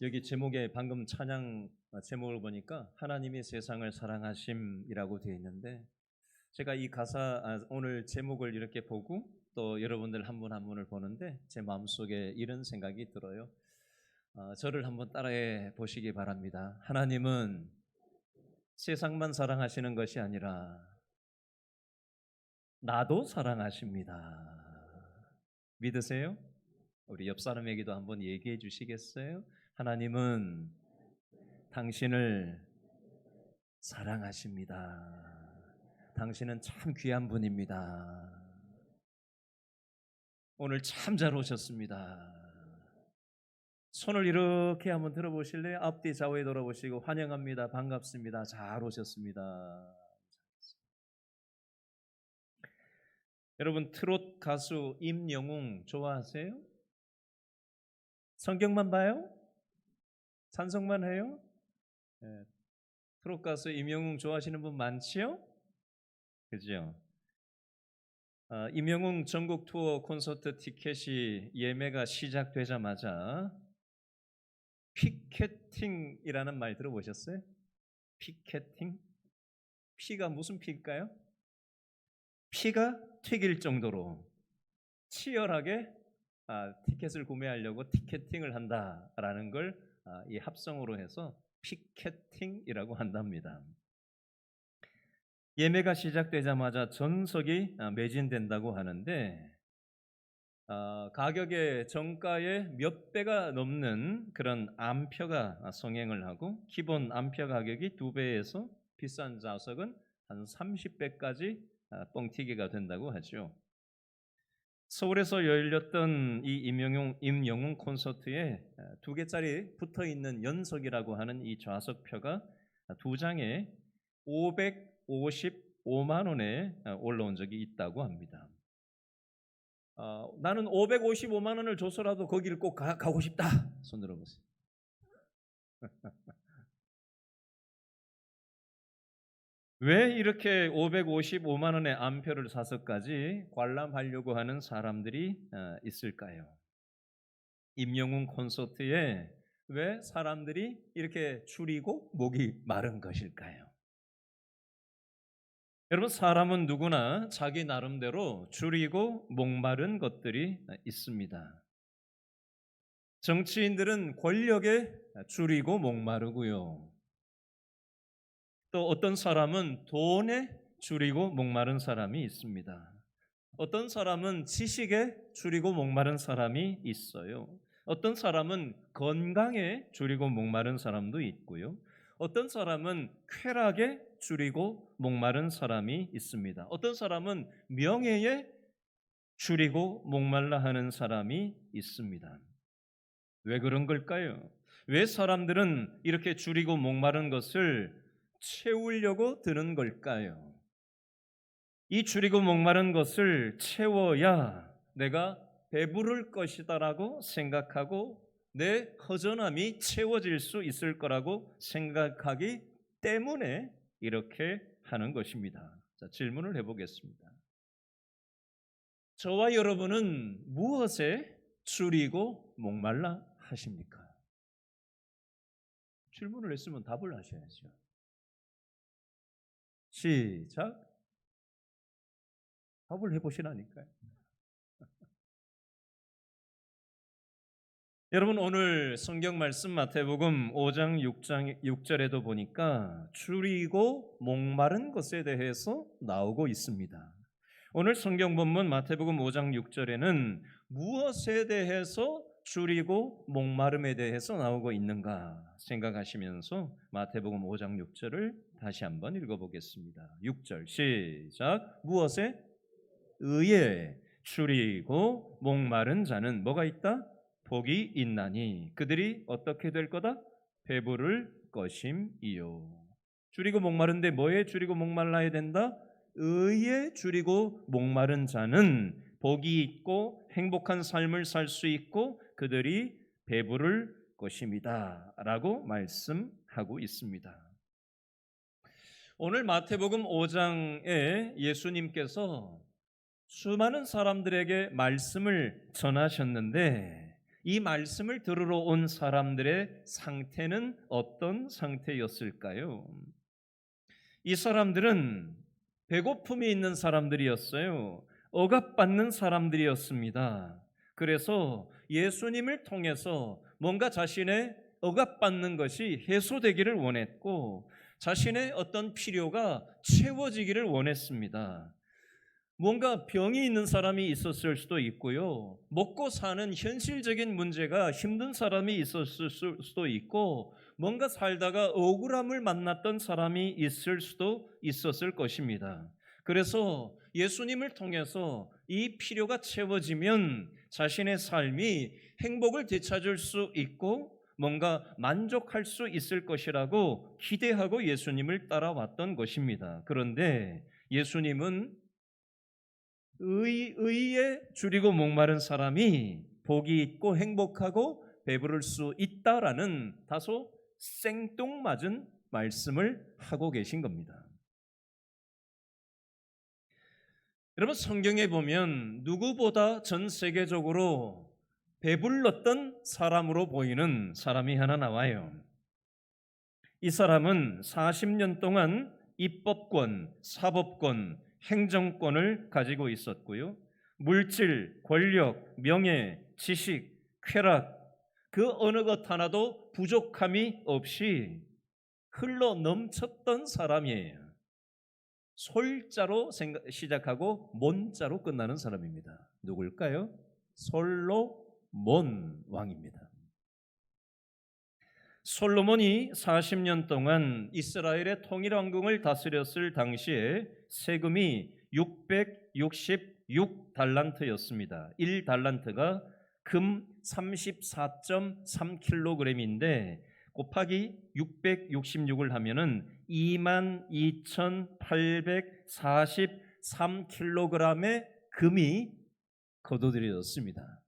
여기 제목에 방금 찬양 제목을 보니까 하나님이 세상을 사랑하심이라고 되어 있는데 제가 이 가사 오늘 제목을 이렇게 보고 또 여러분들 한 분 한 분을 보는데 제 마음속에 이런 생각이 들어요. 저를 한번 따라해 보시기 바랍니다. 하나님은 세상만 사랑하시는 것이 아니라 나도 사랑하십니다. 믿으세요? 우리 옆 사람에게도 한번 얘기해 주시겠어요? 하나님은 당신을 사랑하십니다. 당신은 참 귀한 분입니다. 오늘 참 잘 오셨습니다. 손을 이렇게 한번 들어보실래요? 앞뒤 좌우에 돌아보시고 환영합니다. 반갑습니다. 잘 오셨습니다. 여러분 트롯 가수 임영웅 좋아하세요? 성경만 봐요? 찬송만 해요? 네. 트롯 가수 임영웅 좋아하시는 분 많지요? 그죠? 임영웅 전국 투어 콘서트 티켓이 예매가 시작되자마자 피켓팅이라는 말 들어보셨어요? 피켓팅? 피가 무슨 피일까요? 피가 튀길 정도로 치열하게 티켓을 구매하려고 티켓팅을 한다라는 걸 이 합성어로 해서 피켓팅이라고 한답니다. 예매가 시작되자마자 전석이 매진된다고 하는데 가격의 정가의 몇 배가 넘는 그런 암표가 성행을 하고 기본 암표 가격이 2배에서 비싼 좌석은 한 30배까지 뻥튀기가 된다고 하죠. 서울에서 열렸던 이 임영웅 콘서트에 2개짜리 붙어있는 연석이라고 하는 이 좌석표가 2장에 555만 원에 올라온 적이 있다고 합니다. 나는 555만 원을 줘서라도 거기를 꼭 가고 싶다. 손 들어보세요. 왜 이렇게 555만 원의 암표를 사서까지 관람하려고 하는 사람들이 있을까요? 임영웅 콘서트에 왜 사람들이 이렇게 줄이고 목이 마른 것일까요? 여러분 사람은 누구나 자기 나름대로 줄이고 목마른 것들이 있습니다. 정치인들은 권력에 줄이고 목마르고요. 또 어떤 사람은 돈에 줄이고 목마른 사람이 있습니다. 어떤 사람은 지식에 줄이고 목마른 사람이 있어요. 어떤 사람은 건강에 줄이고 목마른 사람도 있고요. 어떤 사람은 쾌락에 줄이고 목마른 사람이 있습니다. 어떤 사람은 명예에 줄이고 목말라 하는 사람이 있습니다. 왜 그런 걸까요? 왜 사람들은 이렇게 줄이고 목마른 것을 채우려고 드는 걸까요? 이 줄이고 목마른 것을 채워야 내가 배부를 것이다라고 생각하고 내 허전함이 채워질 수 있을 거라고 생각하기 때문에 이렇게 하는 것입니다. 자, 질문을 해보겠습니다. 저와 여러분은 무엇에 줄이고 목말라 하십니까? 질문을 했으면 답을 하셔야죠. 시작. 답을 해보시라니까요. 여러분 오늘 성경 말씀 마태복음 5장 6절에도 보니까 줄이고 목마른 것에 대해서 나오고 있습니다. 오늘 성경 본문 마태복음 5장 6절에는 무엇에 대해서 줄이고 목마름에 대해서 나오고 있는가 생각하시면서 마태복음 5장 6절을 다시 한번 읽어보겠습니다. 6절 시작. 무엇에? 의에 줄이고 목마른 자는 뭐가 있다? 복이 있나니 그들이 어떻게 될 거다? 배부를 것임이요. 줄이고 목마른데 뭐에 줄이고 목말라야 된다? 의에 줄이고 목마른 자는 복이 있고 행복한 삶을 살 수 있고 그들이 배부를 것입니다 라고 말씀하고 있습니다. 오늘 마태복음 5장에 예수님께서 수많은 사람들에게 말씀을 전하셨는데 이 말씀을 들으러 온 사람들의 상태는 어떤 상태였을까요? 이 사람들은 배고픔이 있는 사람들이었어요. 억압받는 사람들이었습니다. 그래서 예수님을 통해서 뭔가 자신의 억압받는 것이 해소되기를 원했고 자신의 어떤 필요가 채워지기를 원했습니다. 뭔가 병이 있는 사람이 있었을 수도 있고요. 먹고 사는 현실적인 문제가 힘든 사람이 있었을 수도 있고 뭔가 살다가 억울함을 만났던 사람이 있을 수도 있었을 것입니다. 그래서 예수님을 통해서 이 필요가 채워지면 자신의 삶이 행복을 되찾을 수 있고 뭔가 만족할 수 있을 것이라고 기대하고 예수님을 따라왔던 것입니다. 그런데 예수님은 의에 줄이고 목마른 사람이 복이 있고 행복하고 배부를 수 있다라는 다소 생뚱맞은 말씀을 하고 계신 겁니다. 여러분, 성경에 보면 누구보다 전 세계적으로 배불렀던 사람으로 보이는 사람이 하나 나와요. 이 사람은 40년 동안 입법권, 사법권, 행정권을 가지고 있었고요. 물질, 권력, 명예, 지식, 쾌락 그 어느 것 하나도 부족함이 없이 흘러 넘쳤던 사람이에요. 솔자로 시작하고 몬자로 끝나는 사람입니다. 누굴까요? 솔로몬 왕입니다. 솔로몬이 40년 동안 이스라엘의 통일왕국을 다스렸을 당시에 세금이 666달란트였습니다. 1달란트가 금 34.3kg인데 곱하기 666을 하면은 22,843kg의 금이 거둬들여졌습니다.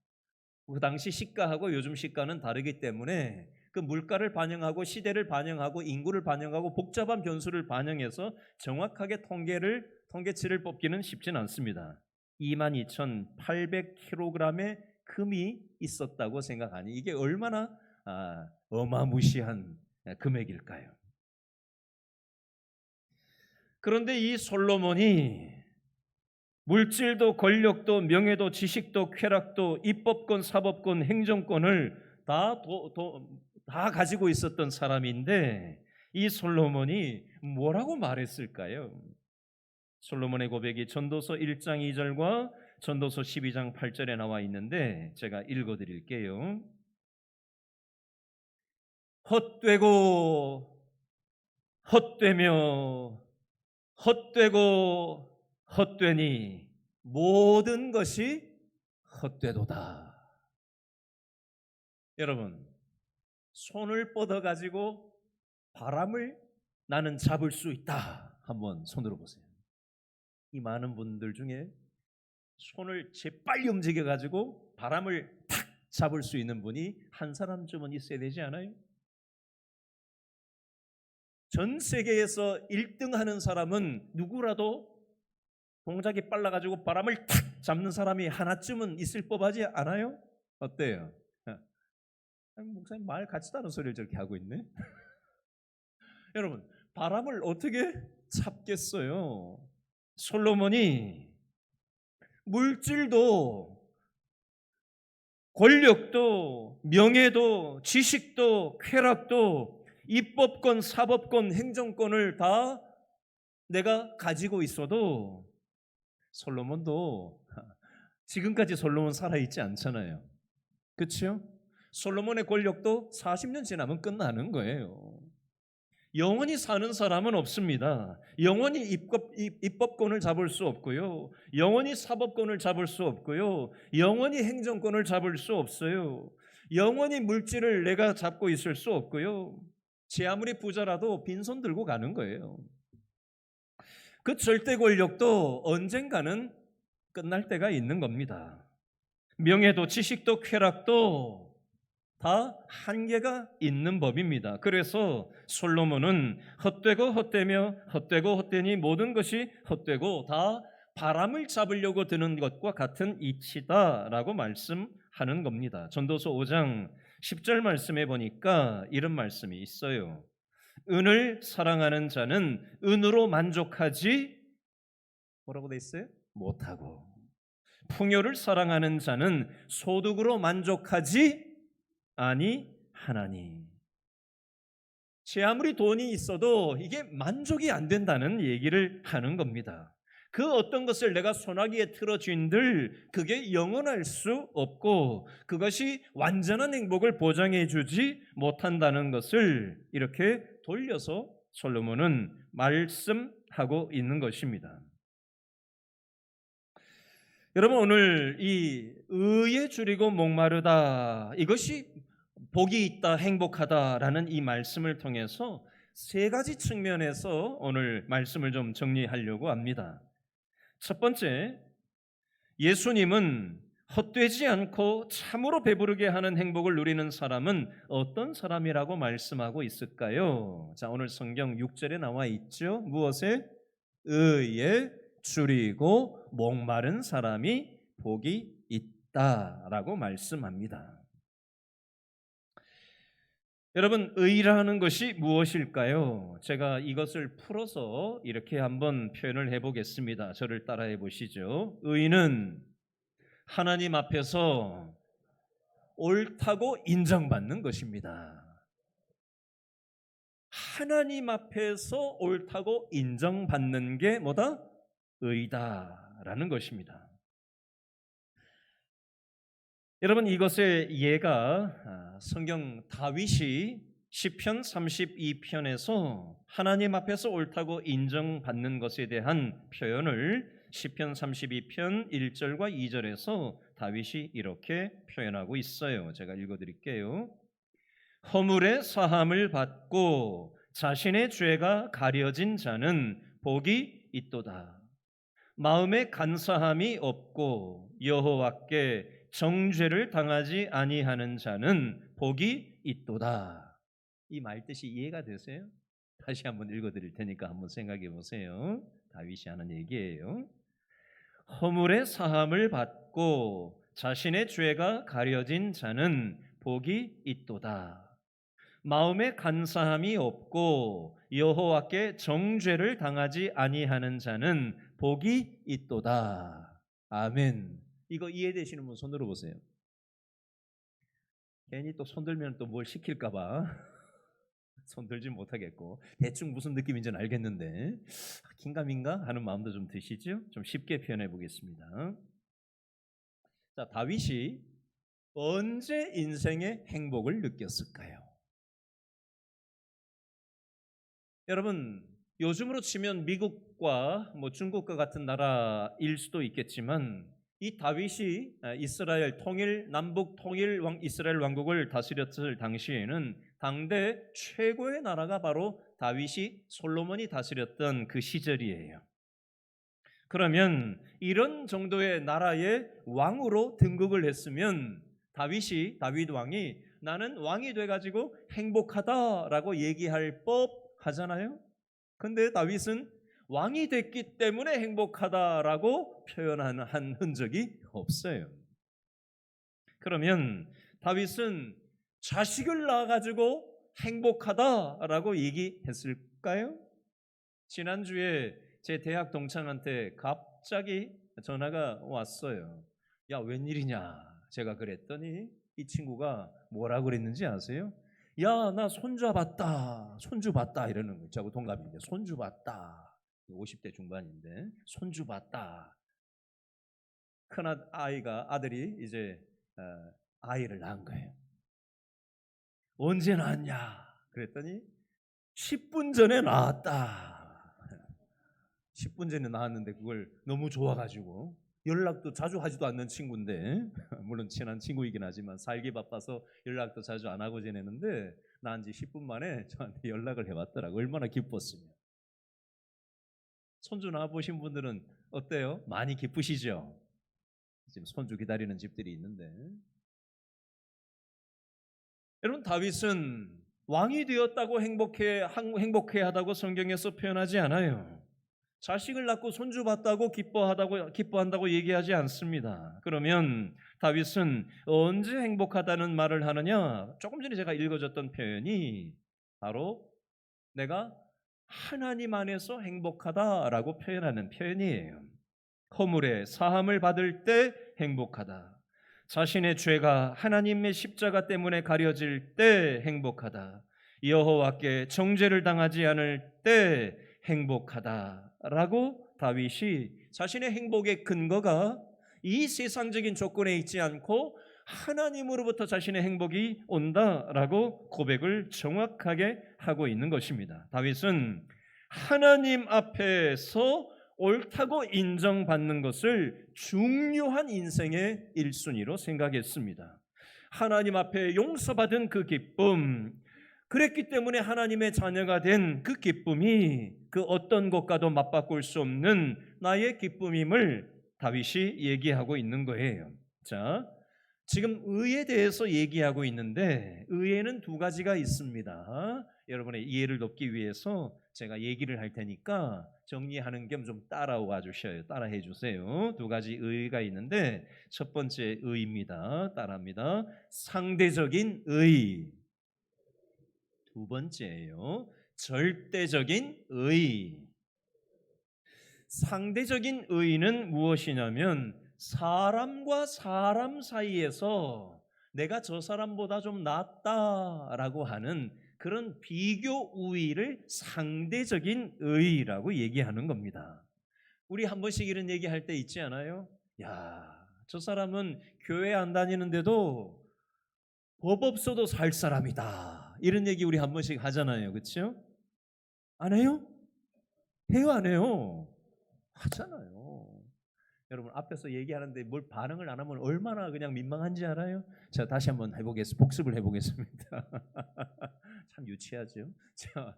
그 당시 시가하고 요즘 시가는 다르기 때문에 그 물가를 반영하고 시대를 반영하고 인구를 반영하고 복잡한 변수를 반영해서 정확하게 통계치를 뽑기는 쉽진 않습니다. 22,800kg의 금이 있었다고 생각하니 이게 얼마나 어마무시한 금액일까요? 그런데 이 솔로몬이 물질도 권력도 명예도 지식도 쾌락도 입법권 사법권 행정권을 다 가지고 있었던 사람인데 이 솔로몬이 뭐라고 말했을까요? 솔로몬의 고백이 전도서 1장 2절과 전도서 12장 8절에 나와 있는데 제가 읽어드릴게요. 헛되고 헛되며 헛되고 헛되니 모든 것이 헛되도다. 여러분, 손을 뻗어가지고 바람을 나는 잡을 수 있다. 한번 손들어 보세요. 이 많은 분들 중에 손을 재빨리 움직여가지고 바람을 탁 잡을 수 있는 분이 한 사람쯤은 있어야 되지 않아요? 전 세계에서 1등 하는 사람은 누구라도 동작이 빨라가지고 바람을 탁 잡는 사람이 하나쯤은 있을 법하지 않아요? 어때요? 목사님 말 같지도 않은 소리를 저렇게 하고 있네. 여러분, 바람을 어떻게 잡겠어요? 솔로몬이 물질도 권력도 명예도 지식도 쾌락도 입법권 사법권 행정권을 다 내가 가지고 있어도 솔로몬도 지금까지 솔로몬 살아있지 않잖아요. 그렇죠? 솔로몬의 권력도 40년 지나면 끝나는 거예요. 영원히 사는 사람은 없습니다. 영원히 입법권을 잡을 수 없고요. 영원히 사법권을 잡을 수 없고요. 영원히 행정권을 잡을 수 없어요. 영원히 물질을 내가 잡고 있을 수 없고요. 제 아무리 부자라도 빈손 들고 가는 거예요. 그 절대 권력도 언젠가는 끝날 때가 있는 겁니다. 명예도 지식도 쾌락도 다 한계가 있는 법입니다. 그래서 솔로몬은 헛되고 헛되며 헛되고 헛되니 모든 것이 헛되고 다 바람을 잡으려고 드는 것과 같은 이치다라고 말씀하는 겁니다. 전도서 5장 10절 말씀에 보니까 이런 말씀이 있어요. 은을 사랑하는 자는 은으로 만족하지 뭐라고 돼 있어요? 못하고, 풍요를 사랑하는 자는 소득으로 만족하지 아니하나니. 제 아무리 돈이 있어도 이게 만족이 안 된다는 얘기를 하는 겁니다. 그 어떤 것을 내가 소나기에 틀어쥔들 그게 영원할 수 없고 그것이 완전한 행복을 보장해 주지 못한다는 것을 이렇게 돌려서 솔로몬은 말씀하고 있는 것입니다. 여러분, 오늘 이 의에 줄이고 목마르다, 이것이 복이 있다, 행복하다라는 이 말씀을 통해서 세 가지 측면에서 오늘 말씀을 좀 정리하려고 합니다. 첫 번째, 예수님은 헛되지 않고 참으로 배부르게 하는 행복을 누리는 사람은 어떤 사람이라고 말씀하고 있을까요? 자, 오늘 성경 6절에 나와 있죠. 무엇에? 의에 줄이고 목마른 사람이 복이 있다라고 말씀합니다. 여러분, 의라는 것이 무엇일까요? 제가 이것을 풀어서 이렇게 한번 표현을 해보겠습니다. 저를 따라해 보시죠. 의는 하나님 앞에서 옳다고 인정받는 것입니다. 하나님 앞에서 옳다고 인정받는 게 뭐다? 의다라는 것입니다. 여러분, 이것의 예가 성경 다윗이 시편 32편에서 하나님 앞에서 옳다고 인정받는 것에 대한 표현을 시편 32편 1절과 2절에서 다윗이 이렇게 표현하고 있어요. 제가 읽어드릴게요. 허물의 사함을 받고 자신의 죄가 가려진 자는 복이 있도다. 마음에 간사함이 없고 여호와께 정죄를 당하지 아니하는 자는 복이 있도다. 이 말 뜻이 이해가 되세요? 다시 한번 읽어드릴 테니까 한번 생각해 보세요. 다윗이 하는 얘기예요. 허물의 사함을 받고 자신의 죄가 가려진 자는 복이 있도다. 마음에 간사함이 없고 여호와께 정죄를 당하지 아니하는 자는 복이 있도다. 아멘. 이거 이해되시는 분 손 들어보세요. 괜히 또 손 들면 또 뭘 시킬까 봐 손 들지 못하겠고, 대충 무슨 느낌인지는 알겠는데 긴가민가 하는 마음도 좀 드시죠? 좀 쉽게 표현해 보겠습니다. 자, 다윗이 언제 인생의 행복을 느꼈을까요? 여러분, 요즘으로 치면 미국과 중국과 같은 나라일 수도 있겠지만 이 다윗이 이스라엘 통일, 남북 통일 이스라엘 왕국을 다스렸을 당시에는 당대 최고의 나라가 바로 다윗이 솔로몬이 다스렸던 그 시절이에요. 그러면 이런 정도의 나라의 왕으로 등극을 했으면 다윗 왕이 나는 왕이 돼가지고 행복하다라고 얘기할 법하잖아요. 근데 다윗은 왕이 됐기 때문에 행복하다라고 표현한 흔적이 없어요. 그러면 다윗은 자식을 낳아가지고 행복하다라고 얘기했을까요? 지난주에 제 대학 동창한테 갑자기 전화가 왔어요. 야, 웬일이냐? 제가 그랬더니 이 친구가 뭐라고 그랬는지 아세요? 야, 나 손주 봤다 이러는 거예요. 저하고 동갑인데 손주 봤다. 50대 중반인데 손주 봤다. 큰 아들이 이제 아이를 낳은 거예요. 언제 낳았냐? 그랬더니 10분 전에 낳았다. 10분 전에 낳았는데 그걸 너무 좋아가지고 연락도 자주 하지도 않는 친구인데, 물론 친한 친구이긴 하지만 살기 바빠서 연락도 자주 안 하고 지내는데 낳은 지 10분 만에 저한테 연락을 해왔더라고요. 얼마나 기뻤으면. 손주 낳아보신 분들은 어때요? 많이 기쁘시죠? 지금 손주 기다리는 집들이 있는데, 여러분, 다윗은 왕이 되었다고 행복해하다고 성경에서 표현하지 않아요. 자식을 낳고 손주 봤다고 기뻐한다고 얘기하지 않습니다. 그러면 다윗은 언제 행복하다는 말을 하느냐? 조금 전에 제가 읽어줬던 표현이 바로 내가 하나님 안에서 행복하다라고 표현하는 표현이에요. 허물의 사함을 받을 때 행복하다. 자신의 죄가 하나님의 십자가 때문에 가려질 때 행복하다. 여호와께 정죄를 당하지 않을 때 행복하다라고 다윗이 자신의 행복의 근거가 이 세상적인 조건에 있지 않고 하나님으로부터 자신의 행복이 온다라고 고백을 정확하게 하고 있는 것입니다. 다윗은 하나님 앞에서 옳다고 인정받는 것을 중요한 인생의 1순위로 생각했습니다. 하나님 앞에 용서받은 그 기쁨, 그랬기 때문에 하나님의 자녀가 된 그 기쁨이 그 어떤 것과도 맞바꿀 수 없는 나의 기쁨임을 다윗이 얘기하고 있는 거예요. 자, 지금 의에 대해서 얘기하고 있는데 의에는 두 가지가 있습니다. 여러분의 이해를 돕기 위해서 제가 얘기를 할 테니까 정리하는 겸 좀 따라와 주셔요. 따라해 주세요. 두 가지 의가 있는데 첫 번째 의입니다. 따라합니다. 상대적인 의. 두 번째예요. 절대적인 의. 상대적인 의는 무엇이냐면 사람과 사람 사이에서 내가 저 사람보다 좀 낫다라고 하는 그런 비교 우위를 상대적인 의라고 얘기하는 겁니다. 우리 한 번씩 이런 얘기할 때 있지 않아요? 야, 저 사람은 교회 안 다니는데도 법 없어도 살 사람이다. 이런 얘기 우리 한 번씩 하잖아요. 그렇죠? 안 해요? 해요, 안 해요? 하잖아요. 여러분 앞에서 얘기하는데 뭘 반응을 안 하면 얼마나 그냥 민망한지 알아요? 자, 다시 한번 복습을 해보겠습니다. 참 유치하죠. 자,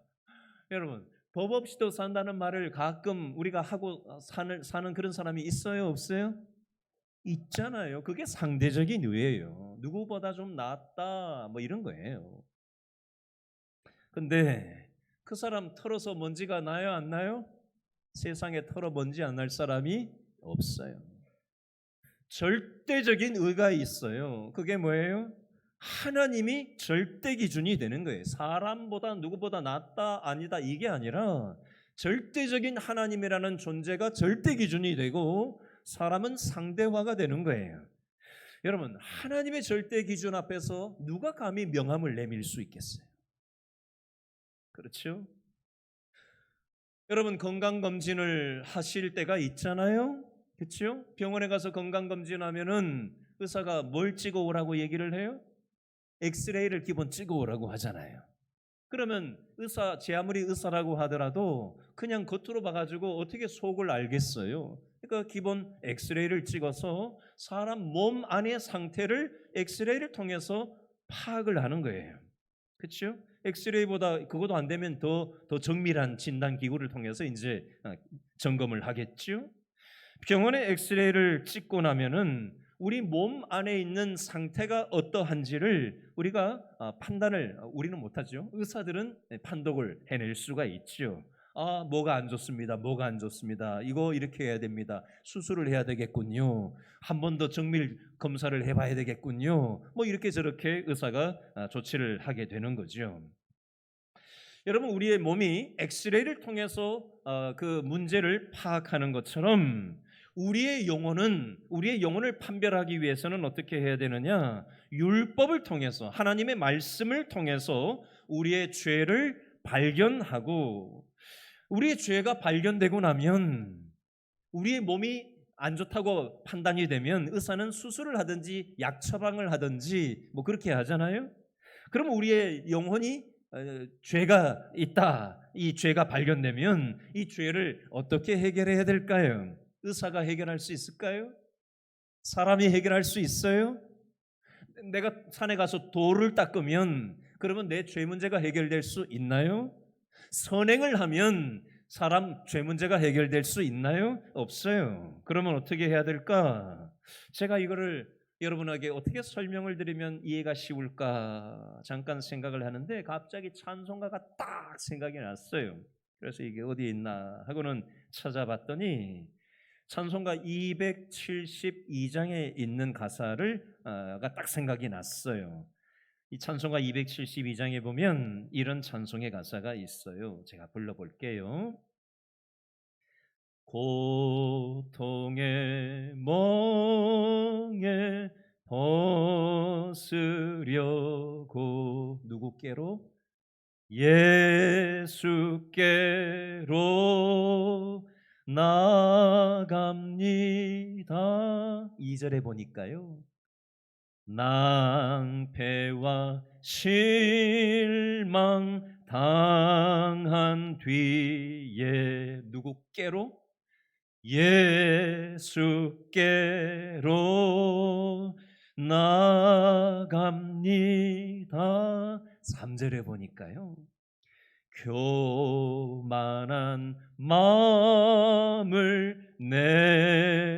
여러분 법 없이도 산다는 말을 가끔 우리가 하고 사는 그런 사람이 있어요, 없어요? 있잖아요. 그게 상대적인 의예요. 누구보다 좀 낫다 뭐 이런 거예요. 근데 그 사람 털어서 먼지가 나요, 안 나요? 세상에 털어 먼지 안 날 사람이 없어요. 절대적인 의가 있어요. 그게 뭐예요? 하나님이 절대 기준이 되는 거예요. 사람보다 누구보다 낫다 아니다 이게 아니라 절대적인 하나님이라는 존재가 절대 기준이 되고 사람은 상대화가 되는 거예요. 여러분 하나님의 절대 기준 앞에서 누가 감히 명함을 내밀 수 있겠어요? 그렇죠? 여러분 건강검진을 하실 때가 있잖아요. 그렇죠? 병원에 가서 건강검진하면은 의사가 뭘 찍어 오라고 얘기를 해요? 엑스레이를 기본 찍어 오라고 하잖아요. 그러면 제 아무리 의사라고 하더라도 그냥 겉으로 봐가지고 어떻게 속을 알겠어요? 그러니까 기본 엑스레이를 찍어서 사람 몸 안의 상태를 엑스레이를 통해서 파악을 하는 거예요. 그렇죠? 엑스레이보다 그것도 안 되면 더 정밀한 진단 기구를 통해서 이제 점검을 하겠죠. 병원에 엑스레이를 찍고 나면은 우리 몸 안에 있는 상태가 어떠한지를 우리가 판단을 우리는 못하죠. 의사들은 판독을 해낼 수가 있죠. 아, 뭐가 안 좋습니다. 뭐가 안 좋습니다. 이거 이렇게 해야 됩니다. 수술을 해야 되겠군요. 한 번 더 정밀 검사를 해봐야 되겠군요. 뭐 이렇게 저렇게 의사가 조치를 하게 되는 거죠. 여러분 우리의 몸이 엑스레이를 통해서 그 문제를 파악하는 것처럼 우리의 영혼을 판별하기 위해서는 어떻게 해야 되느냐? 율법을 통해서 하나님의 말씀을 통해서 우리의 죄를 발견하고 우리의 죄가 발견되고 나면 우리의 몸이 안 좋다고 판단이 되면 의사는 수술을 하든지 약 처방을 하든지 뭐 그렇게 하잖아요. 그러면 우리의 영혼이 죄가 있다. 이 죄가 발견되면 이 죄를 어떻게 해결해야 될까요? 의사가 해결할 수 있을까요? 사람이 해결할 수 있어요? 내가 산에 가서 돌을 닦으면 그러면 내 죄 문제가 해결될 수 있나요? 선행을 하면 사람 죄 문제가 해결될 수 있나요? 없어요. 그러면 어떻게 해야 될까? 제가 이거를 여러분에게 어떻게 설명을 드리면 이해가 쉬울까 잠깐 생각을 하는데 갑자기 찬송가가 딱 생각이 났어요. 그래서 이게 어디에 있나 하고는 찾아봤더니 찬송가 272장에 있는 가사를 가 딱 생각이 났어요. 이 찬송가 272장에 보면 이런 찬송의 가사가 있어요. 제가 불러볼게요. 고통의 멍에 벗으려고 누구께로? 예수께로 나갑니다. 2절에 보니까요, 낭패와 실망 당한 뒤에 누구께로? 예수께로 나갑니다. 3절에 보니까요, 교만한 마음을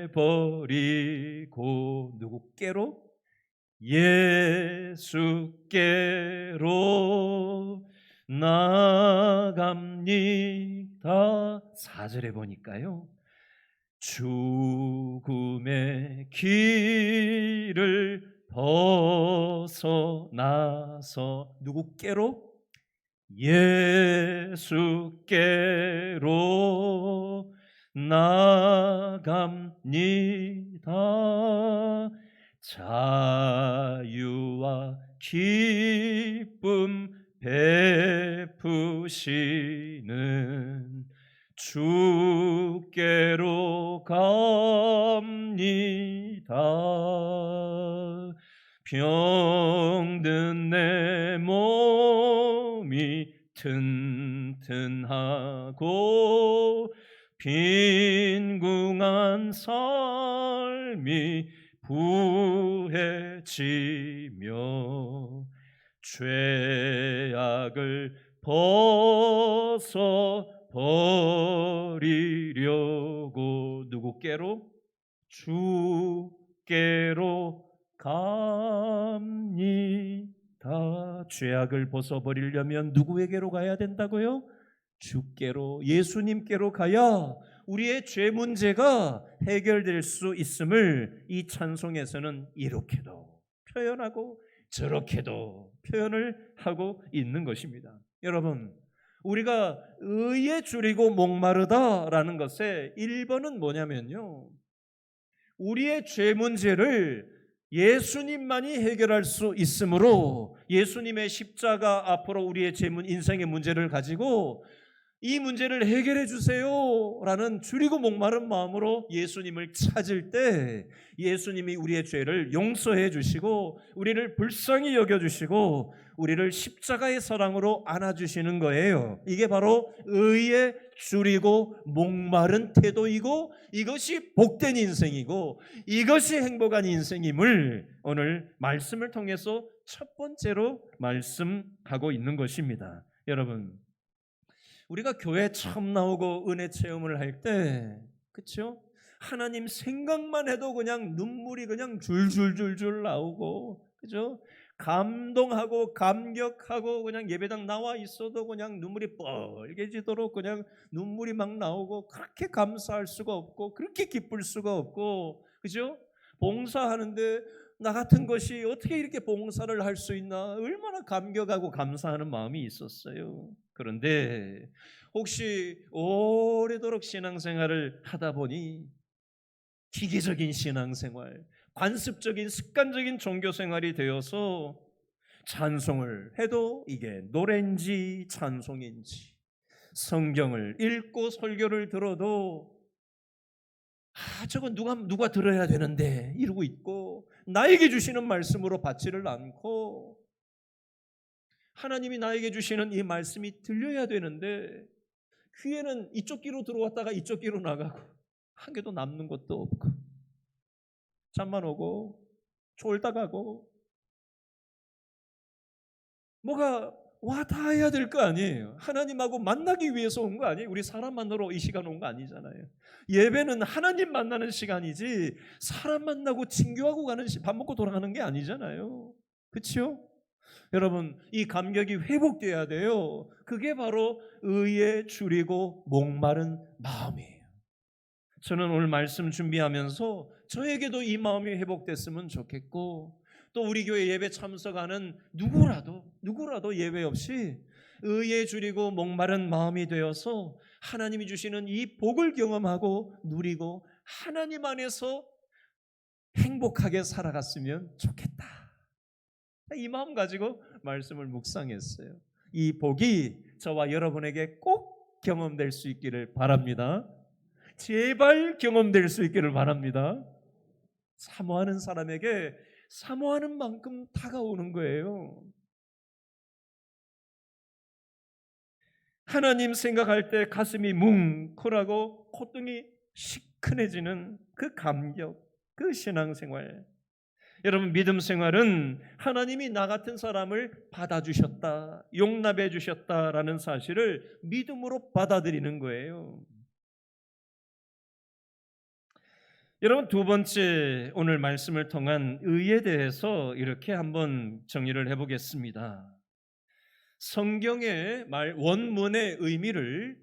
내버리고 누구께로? 예수께로 나갑니다. 4절에 보니까요, 죽음의 길을 벗어나서 누구께로? 예수께로 나갑니다. 자유와 기쁨 베푸시는 주께로 갑니다. 병든 내 몸이 튼튼하고 빈궁한 삶이 부해지며 죄악을 벗어 버리려고 누구께로? 주께로 갑니다. 죄악을 벗어버리려면 누구에게로 가야 된다고요? 주께로, 예수님께로 가야 우리의 죄 문제가 해결될 수 있음을 이 찬송에서는 이렇게도 표현하고 저렇게도 표현을 하고 있는 것입니다. 여러분, 우리가 의에 줄이고 목마르다라는 것의 1번은 뭐냐면요, 우리의 죄 문제를 예수님만이 해결할 수 있으므로 예수님의 십자가 앞으로 우리의 인생의 문제를 가지고 이 문제를 해결해 주세요 라는 줄이고 목마른 마음으로 예수님을 찾을 때 예수님이 우리의 죄를 용서해 주시고 우리를 불쌍히 여겨주시고 우리를 십자가의 사랑으로 안아주시는 거예요. 이게 바로 의에 줄이고 목마른 태도이고 이것이 복된 인생이고 이것이 행복한 인생임을 오늘 말씀을 통해서 첫 번째로 말씀하고 있는 것입니다. 여러분, 우리가 교회 처음 나오고 은혜 체험을 할 때, 그렇죠? 하나님 생각만 해도 그냥 눈물이 그냥 줄줄줄줄 나오고, 그죠? 감동하고 감격하고 그냥 예배당 나와 있어도 그냥 눈물이 뻘개지도록 그냥 눈물이 막 나오고 그렇게 감사할 수가 없고 그렇게 기쁠 수가 없고, 그죠? 봉사하는데 나 같은 것이 어떻게 이렇게 봉사를 할 수 있나 얼마나 감격하고 감사하는 마음이 있었어요. 그런데 혹시 오래도록 신앙생활을 하다 보니 기계적인 신앙생활, 관습적인 습관적인 종교생활이 되어서 찬송을 해도 이게 노래인지 찬송인지, 성경을 읽고 설교를 들어도 저건 누가 들어야 되는데 이러고 있고, 나에게 주시는 말씀으로 받지를 않고, 하나님이 나에게 주시는 이 말씀이 들려야 되는데 귀에는 이쪽 귀로 들어왔다가 이쪽 귀로 나가고 한 개도 남는 것도 없고 잠만 오고 졸다 가고 뭐가 와 닿아야 될 거 아니에요. 하나님하고 만나기 위해서 온 거 아니에요. 우리 사람 만나러 이 시간 온 거 아니잖아요. 예배는 하나님 만나는 시간이지 사람 만나고 친교하고 가는 밥 먹고 돌아가는 게 아니잖아요. 그렇죠? 여러분, 이 감격이 회복돼야 돼요. 그게 바로 의에 줄이고 목마른 마음이에요. 저는 오늘 말씀 준비하면서 저에게도 이 마음이 회복됐으면 좋겠고, 또 우리 교회 예배 참석하는 누구라도 예외 없이 의에 줄이고 목마른 마음이 되어서 하나님이 주시는 이 복을 경험하고 누리고 하나님 안에서 행복하게 살아갔으면 좋겠다. 이 마음 가지고 말씀을 묵상했어요. 이 복이 저와 여러분에게 꼭 경험될 수 있기를 바랍니다. 제발 경험될 수 있기를 바랍니다. 사모하는 사람에게 사모하는 만큼 다가오는 거예요. 하나님 생각할 때 가슴이 뭉클하고 콧등이 시큰해지는 그 감격, 그 신앙생활. 여러분, 믿음 생활은 하나님이 나 같은 사람을 받아주셨다, 용납해 주셨다라는 사실을 믿음으로 받아들이는 거예요. 여러분, 두 번째 오늘 말씀을 통한 의에 대해서 이렇게 한번 정리를 해보겠습니다. 성경의 원문의 의미를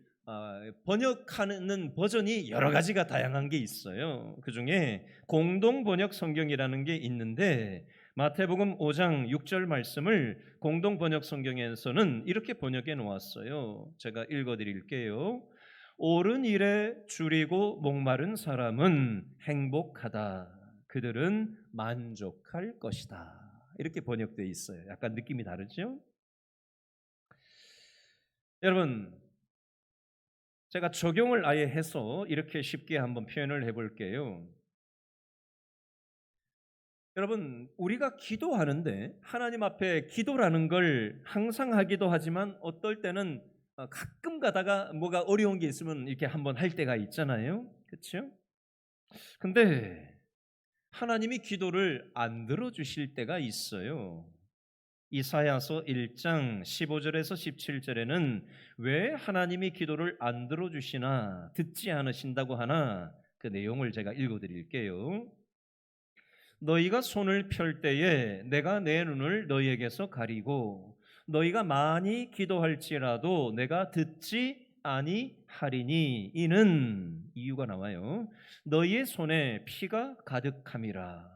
번역하는 버전이 여러 가지가 다양한 게 있어요. 그중에 공동번역 성경이라는 게 있는데 마태복음 5장 6절 말씀을 공동번역 성경에서는 이렇게 번역해 놓았어요. 제가 읽어드릴게요. 옳은 일에 줄이고 목마른 사람은 행복하다. 그들은 만족할 것이다. 이렇게 번역되어 있어요. 약간 느낌이 다르죠? 여러분, 제가 적용을 아예 해서 이렇게 쉽게 한번 표현을 해볼게요. 여러분, 우리가 기도하는데 하나님 앞에 기도라는 걸 항상 하기도 하지만 어떨 때는 가끔 가다가 뭐가 어려운 게 있으면 이렇게 한번 할 때가 있잖아요. 그렇죠? 근데 하나님이 기도를 안 들어주실 때가 있어요. 이사야서 1장 15절에서 17절에는 왜 하나님이 기도를 안 들어주시나 듣지 않으신다고 하나 그 내용을 제가 읽어드릴게요. 너희가 손을 펼 때에 내가 내 눈을 너희에게서 가리고 너희가 많이 기도할지라도 내가 듣지 아니하리니 이는 이유가 나와요. 너희의 손에 피가 가득함이라.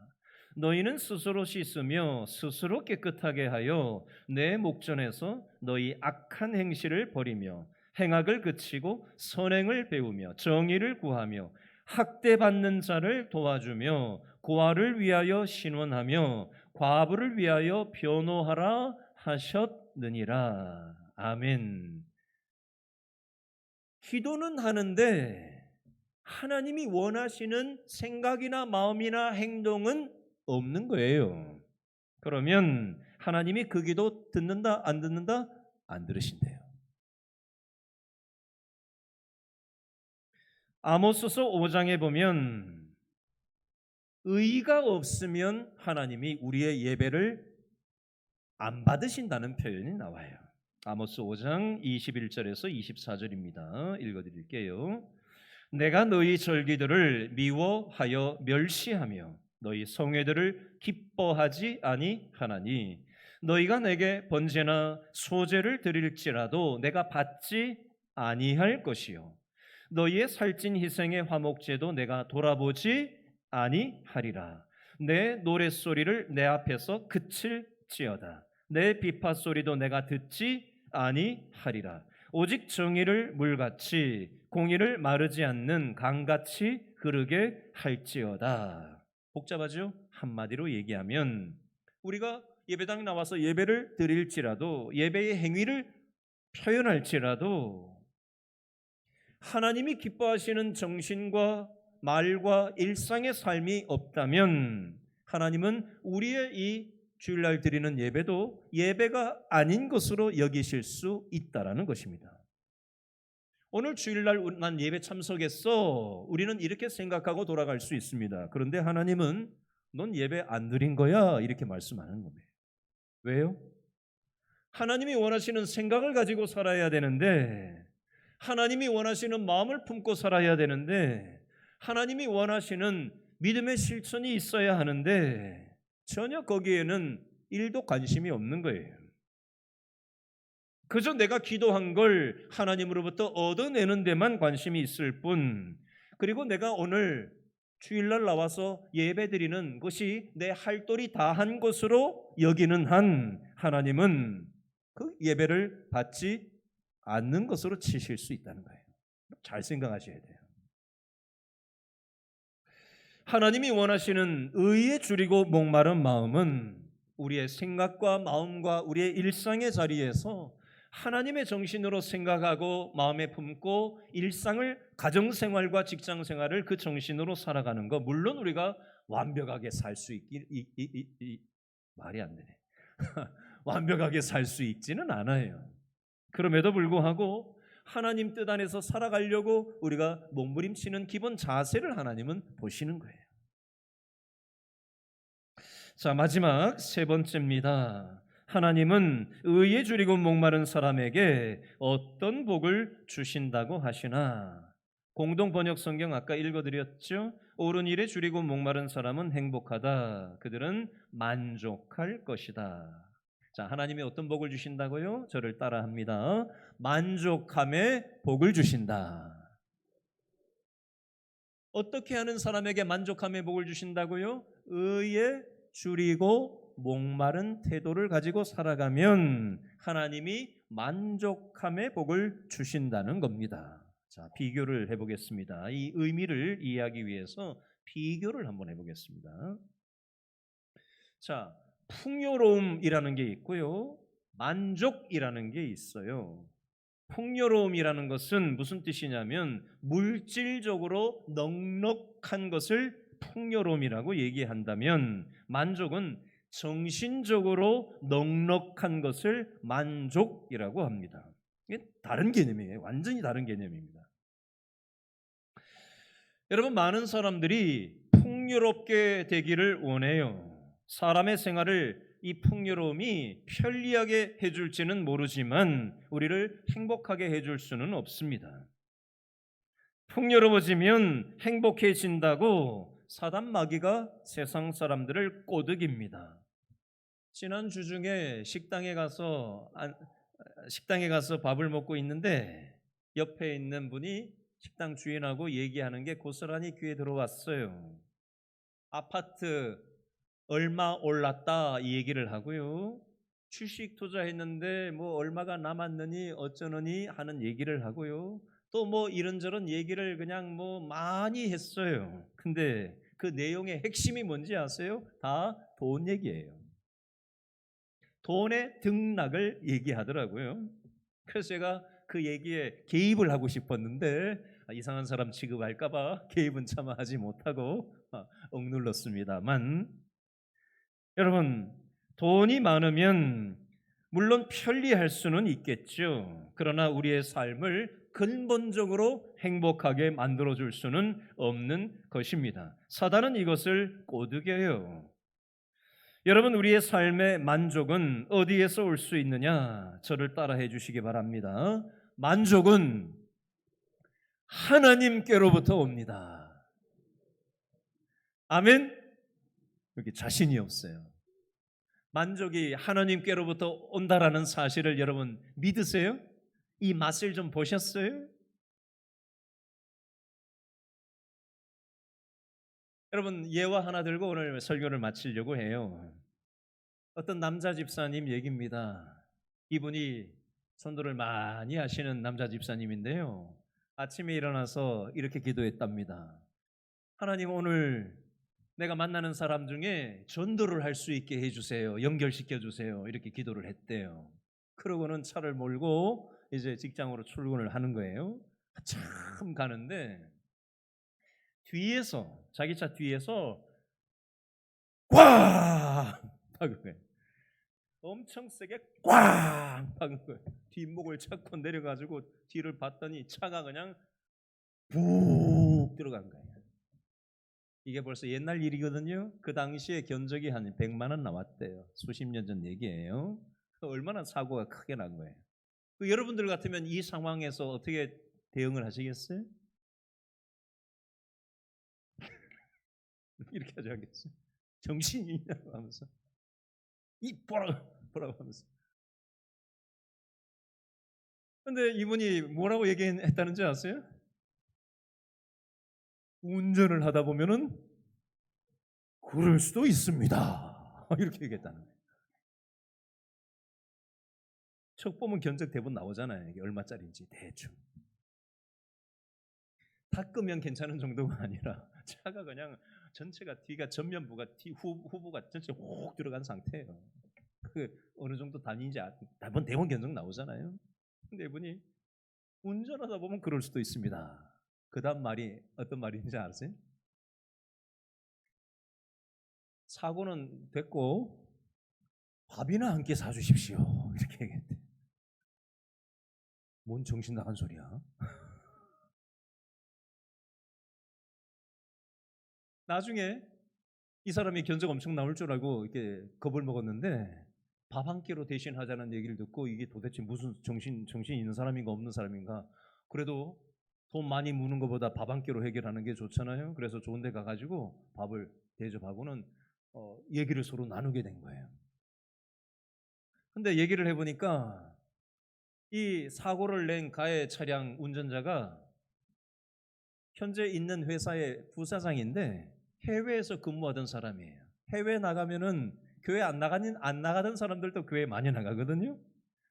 너희는 스스로 씻으며 스스로 깨끗하게 하여 내 목전에서 너희 악한 행실을 버리며 행악을 그치고 선행을 배우며 정의를 구하며 학대받는 자를 도와주며 고아를 위하여 신원하며 과부를 위하여 변호하라 하셨느니라. 아멘. 기도는 하는데 하나님이 원하시는 생각이나 마음이나 행동은 없는 거예요. 그러면 하나님이 그 기도 듣는다 안 듣는다? 안 들으신대요. 아모스서 5장에 보면 의가 없으면 하나님이 우리의 예배를 안 받으신다는 표현이 나와요. 아모스 5장 21절에서 24절입니다. 읽어드릴게요. 내가 너희 절기들을 미워하여 멸시하며 너희 성회들을 기뻐하지 아니하나니 너희가 내게 번제나 소제를 드릴지라도 내가 받지 아니할 것이요 너희의 살찐 희생의 화목제도 내가 돌아보지 아니하리라. 내 노랫소리를 내 앞에서 그칠지어다. 내 비파소리도 내가 듣지 아니하리라. 오직 정의를 물같이 공의를 마르지 않는 강같이 흐르게 할지어다. 복잡하죠? 한마디로 얘기하면 우리가 예배당에 나와서 예배를 드릴지라도 예배의 행위를 표현할지라도 하나님이 기뻐하시는 정신과 말과 일상의 삶이 없다면 하나님은 우리의 이 주일날 드리는 예배도 예배가 아닌 것으로 여기실 수 있다라는 것입니다. 오늘 주일날 난 예배 참석했어. 우리는 이렇게 생각하고 돌아갈 수 있습니다. 그런데 하나님은 넌 예배 안 드린 거야 이렇게 말씀하는 겁니다. 왜요? 하나님이 원하시는 생각을 가지고 살아야 되는데 하나님이 원하시는 마음을 품고 살아야 되는데 하나님이 원하시는 믿음의 실천이 있어야 하는데 전혀 거기에는 1도 관심이 없는 거예요. 그저 내가 기도한 걸 하나님으로부터 얻어내는 데만 관심이 있을 뿐, 그리고 내가 오늘 주일날 나와서 예배드리는 것이 내 할 도리 다한 것으로 여기는 한 하나님은 그 예배를 받지 않는 것으로 치실 수 있다는 거예요. 잘 생각하셔야 돼요. 하나님이 원하시는 의에 줄이고 목마른 마음은 우리의 생각과 마음과 우리의 일상의 자리에서 하나님의 정신으로 생각하고 마음에 품고 일상을, 가정생활과 직장생활을 그 정신으로 살아가는 것. 물론 우리가 완벽하게 살 수 말이 안 되네. 완벽하게 살 수 있지는 않아요. 그럼에도 불구하고 하나님 뜻 안에서 살아가려고 우리가 몸부림치는 기본 자세를 하나님은 보시는 거예요. 자, 마지막 세 번째입니다. 하나님은 의에 줄이고 목마른 사람에게 어떤 복을 주신다고 하시나. 공동 번역 성경 아까 읽어드렸죠. 옳은 일에 줄이고 목마른 사람은 행복하다. 그들은 만족할 것이다. 자, 하나님이 어떤 복을 주신다고요? 저를 따라합니다. 만족함의 복을 주신다. 어떻게 하는 사람에게 만족함의 복을 주신다고요? 의에 줄이고 목마른 태도를 가지고 살아가면 하나님이 만족함의 복을 주신다는 겁니다. 자, 비교를 해보겠습니다. 이 의미를 이해하기 위해서 비교를 한번 해보겠습니다. 자, 풍요로움이라는 게 있고요, 만족이라는 게 있어요. 풍요로움이라는 것은 무슨 뜻이냐면 물질적으로 넉넉한 것을 풍요로움이라고 얘기한다면, 만족은 정신적으로 넉넉한 것을 만족이라고 합니다. 이게 다른 개념이에요. 완전히 다른 개념입니다. 여러분, 많은 사람들이 풍요롭게 되기를 원해요. 사람의 생활을 이 풍요로움이 편리하게 해줄지는 모르지만 우리를 행복하게 해줄 수는 없습니다. 풍요로워지면 행복해진다고 사단 마귀가 세상 사람들을 꼬드깁니다. 지난주 중에 식당에 가서 밥을 먹고 있는데 옆에 있는 분이 식당 주인하고 얘기하는 게 고스란히 귀에 들어왔어요. 아파트 얼마 올랐다 이 얘기를 하고요, 주식 투자했는데 뭐 얼마가 남았느니 어쩌느니 하는 얘기를 하고요, 또 뭐 이런저런 얘기를 그냥 뭐 많이 했어요. 근데 그 내용의 핵심이 뭔지 아세요? 다 돈 얘기예요. 돈의 등락을 얘기하더라고요. 그래서 제가 그 얘기에 개입을 하고 싶었는데 이상한 사람 취급할까 봐 개입은 차마 하지 못하고 억눌렀습니다만, 여러분, 돈이 많으면 물론 편리할 수는 있겠죠. 그러나 우리의 삶을 근본적으로 행복하게 만들어줄 수는 없는 것입니다. 사단은 이것을 꼬드겨요. 여러분, 우리의 삶의 만족은 어디에서 올 수 있느냐? 저를 따라해 주시기 바랍니다. 만족은 하나님께로부터 옵니다. 아멘? 여기 자신이 없어요. 만족이 하나님께로부터 온다라는 사실을 여러분 믿으세요? 이 맛을 좀 보셨어요? 여러분, 예화 하나 들고 오늘 설교를 마치려고 해요. 어떤 남자 집사님 얘기입니다. 이분이 전도를 많이 하시는 남자 집사님인데요, 아침에 일어나서 이렇게 기도했답니다. 하나님, 오늘 내가 만나는 사람 중에 전도를 할 수 있게 해주세요. 연결시켜 주세요. 이렇게 기도를 했대요. 그러고는 차를 몰고 이제 직장으로 출근을 하는 거예요. 참 가는데 뒤에서, 자기 차 뒤에서 꽝 박은 거예요. 엄청 세게 꽝 박은 거예요. 뒷목을 잡고 내려가지고 뒤를 봤더니 차가 그냥 푹 들어간 거예요. 이게 벌써 옛날 일이거든요. 그 당시에 견적이 한 100만 원 나왔대요. 수십 년 전 얘기예요. 얼마나 사고가 크게 난 거예요. 여러분들 같으면 이 상황에서 어떻게 대응을 하시겠어요? 이렇게 하지 않겠어요? 정신이 있냐고 하면서. 이 보라고 하면서. 근데 이분이 뭐라고 얘기했다는 줄 아세요? 운전을 하다 보면은 그럴 수도 있습니다. 이렇게 얘기했다는 거예요. 척 보면 견적 대본 나오잖아요. 이게 얼마짜리인지 대충. 닦으면 괜찮은 정도가 아니라 차가 그냥 전체가 뒤가 전면부가 후부가 전체 혹 들어간 상태예요. 그 어느 정도 다니는지 대본 견적 나오잖아요. 근데 이분이 운전하다 보면 그럴 수도 있습니다. 그 다음 말이 어떤 말인지 아세요? 사고는 됐고 밥이나 한 끼 사주십시오. 이렇게 얘기했대. 뭔 정신 나간 소리야? 나중에 이 사람이 견적 엄청 나올 줄 알고 이렇게 겁을 먹었는데 밥 한 끼로 대신하자는 얘기를 듣고 이게 도대체 무슨 정신 있는 사람인가 없는 사람인가. 그래도 돈 많이 무는 것보다 밥 한 끼로 해결하는 게 좋잖아요. 그래서 좋은 데 가가지고 밥을 대접하고는 얘기를 서로 나누게 된 거예요. 근데 얘기를 해보니까 이 사고를 낸 가해 차량 운전자가 현재 있는 회사의 부사장인데 해외에서 근무하던 사람이에요. 해외 나가면은 교회 안 나가던 사람들도 교회 많이 나가거든요.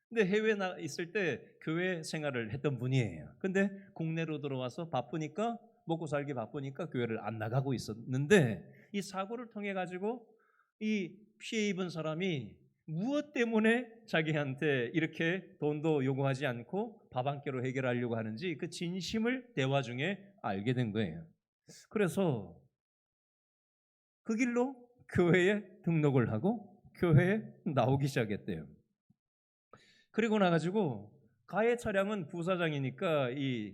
근데 해외 있을 때 교회 생활을 했던 분이에요. 근데 국내로 들어와서 바쁘니까 먹고 살기 바쁘니까 교회를 안 나가고 있었는데 이 사고를 통해 가지고 이 피해 입은 사람이 무엇 때문에 자기한테 이렇게 돈도 요구하지 않고 밥 한 끼로 해결하려고 하는지 그 진심을 대화 중에 알게 된 거예요. 그래서 그 길로 교회에 등록을 하고 교회에 나오기 시작했대요. 그리고 나가지고 가해 차량은 부사장이니까 이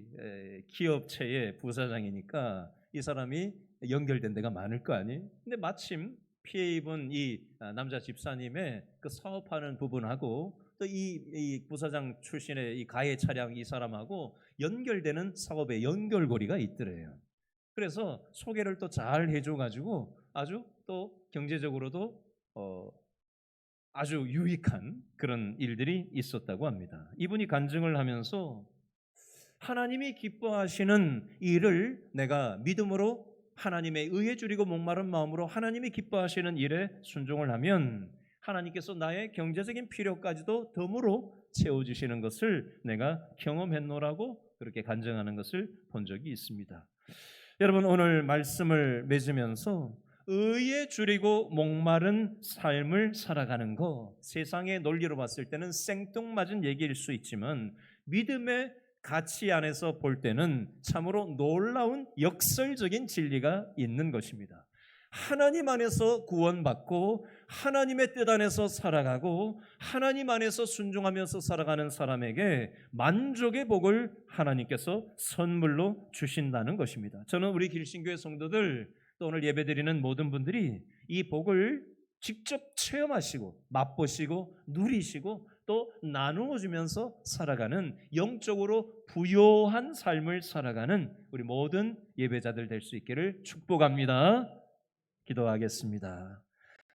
기업체의 부사장이니까 이 사람이 연결된 데가 많을 거 아니에요. 근데 마침 피해 입은 이 남자 집사님의 그 사업하는 부분하고 또 이 부사장 출신의 이 가해 차량 이 사람하고 연결되는 사업의 연결고리가 있더래요. 그래서 소개를 또 잘 해줘가지고 아주 또 경제적으로도 아주 유익한 그런 일들이 있었다고 합니다. 이분이 간증을 하면서 하나님이 기뻐하시는 일을 내가 믿음으로 하나님의 의에 줄이고 목마른 마음으로 하나님이 기뻐하시는 일에 순종을 하면 하나님께서 나의 경제적인 필요까지도 덤으로 채워주시는 것을 내가 경험했노라고 그렇게 간증하는 것을 본 적이 있습니다. 여러분 오늘 말씀을 맺으면서 의에 줄이고 목마른 삶을 살아가는 거 세상의 논리로 봤을 때는 생뚱맞은 얘기일 수 있지만 믿음의 가치 안에서 볼 때는 참으로 놀라운 역설적인 진리가 있는 것입니다. 하나님 안에서 구원받고 하나님의 뜻 안에서 살아가고 하나님 안에서 순종하면서 살아가는 사람에게 만족의 복을 하나님께서 선물로 주신다는 것입니다. 저는 우리 길신교회 성도들 또 오늘 예배드리는 모든 분들이 이 복을 직접 체험하시고 맛보시고 누리시고 또 나누어 주면서 살아가는 영적으로 부요한 삶을 살아가는 우리 모든 예배자들 될 수 있기를 축복합니다. 기도하겠습니다.